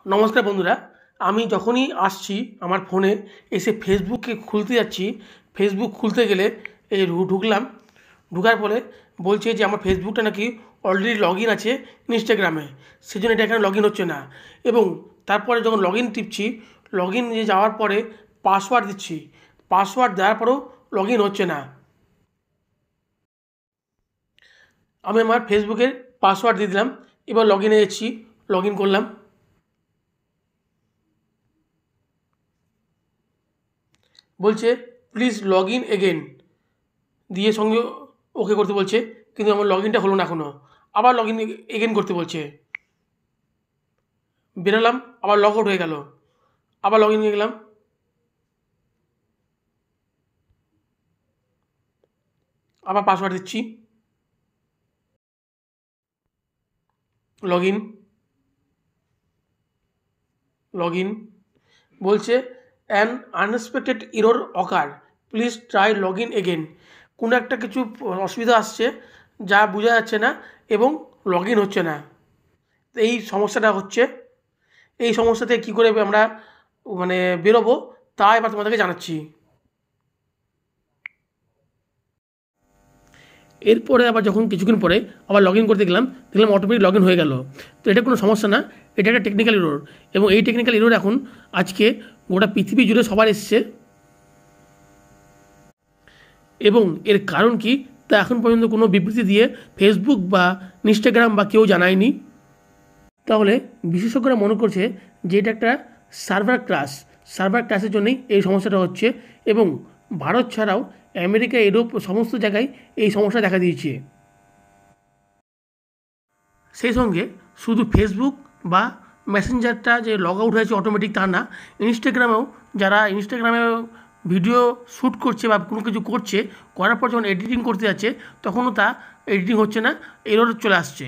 নমস্কার বন্ধুরা, আমি যখনই আসছি আমার ফোনে এসে ফেসবুকে খুলতে যাচ্ছি, ফেসবুক খুলতে গেলে এই ঢুকলাম। ঢোকার পরে বলছে যে আমার ফেসবুকটা নাকি অলরেডি লগ ইন আছে ইনস্টাগ্রামে, সেজন্য এটা এখানে লগ ইন হচ্ছে না। এবং তারপরে যখন লগ ইন টিপছি, লগ ইন যাওয়ার পরে পাসওয়ার্ড দিচ্ছি, পাসওয়ার্ড দেওয়ার পরেও লগ ইন হচ্ছে না। আমি আমার ফেসবুকের পাসওয়ার্ড দিয়ে দিলাম, এবার লগ ইনে যাচ্ছি, লগ ইন করলাম। বলছে প্লিজ লগ ইন এগেন, দিয়ে সঙ্গে ওকে করতে বলছে, কিন্তু আমার লগ ইনটা হলো না এখনও। আবার লগ ইন এগেন করতে বলছে। বেরোলাম, আবার লগ আউট হয়ে গেল, আবার লগ ইন গেলাম, আবার পাসওয়ার্ড দিচ্ছি, লগ ইন, লগ ইন। বলছে an unexpected error ochre, please try log in again. কোনো একটা কিছু অসুবিধা আসছে যা বোঝা যাচ্ছে না এবং লগ ইন হচ্ছে না। এই সমস্যাটা হচ্ছে। এই সমস্যা থেকে কী করে আমরা বেরোবো তা এবার তোমাদেরকে জানাচ্ছি। এরপরে আবার যখন কিছুক্ষণ পরে আবার লগ ইন করতে গেলাম, দেখলাম অটোমেটিক লগ ইন হয়ে গেল। তো এটা কোনো সমস্যা না, এটা একটা টেকনিক্যাল এরর। এবং এই টেকনিক্যাল এরর এখন আজকে গোটা পৃথিবী জুড়ে সবার এসছে। এবং এর কারণ কি তা এখন পর্যন্ত কোনো বিবৃতি দিয়ে ফেসবুক বা ইনস্টাগ্রাম বা কেউ জানায়নি। তাহলে বিশেষজ্ঞরা মনে করছে যে এটা একটা সার্ভার ক্রাশের জন্যই এই সমস্যাটা হচ্ছে। এবং ভারত ছাড়াও আমেরিকা, ইউরোপ সমস্ত জায়গায় এই সমস্যা দেখা দিয়েছে। সেই সঙ্গে শুধু ফেসবুক বা মেসেঞ্জারটা যে লগ আউট হয়েছে অটোমেটিক তা না, ইনস্টাগ্রামেও যারা ইনস্টাগ্রামে ভিডিও শ্যুট করছে বা কোনো কিছু করছে, করার পর যখন এডিটিং করতে যাচ্ছে তখনও তা এডিটিং হচ্ছে না, এরর চলে আসছে।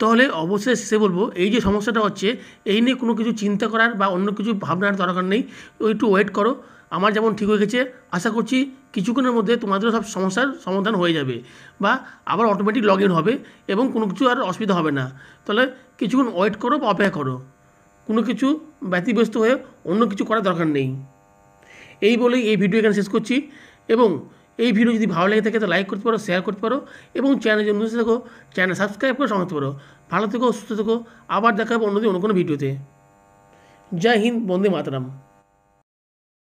তাহলে অবশ্যই শেষে বলবো, এই যে সমস্যাটা হচ্ছে এই নিয়ে কোনো কিছু চিন্তা করার বা অন্য কিছু ভাবনার দরকার নেই। একটু ওয়েট করো, আমার যেমন ঠিক হয়ে গেছে, আশা করছি কিছুক্ষণের মধ্যে তোমাদেরও সব সমস্যার সমাধান হয়ে যাবে বা আবার অটোমেটিক লগ ইন হবে এবং কোনো কিছু আর অসুবিধা হবে না। তাহলে কিছুক্ষণ ওয়েট করো বা অপেক্ষা করো, কোনো কিছু ব্যতিব্যস্ত হয়ে অন্য কিছু করার দরকার নেই। এই বলেই এই ভিডিও এখানে শেষ করছি। এবং এই ভিডিও যদি ভালো লেগে থাকে তো লাইক করতে পারো, শেয়ার করতে পারো এবং চ্যানেল যদি নতুন থাকো চ্যানেল সাবস্ক্রাইব করে সঙ্গে পারো। ভালো থেকো, সুস্থ থেকো, আবার দেখা হবে অন্যদিন অন্য কোনো ভিডিওতে। জয় হিন্দ, বন্দে মাতরম।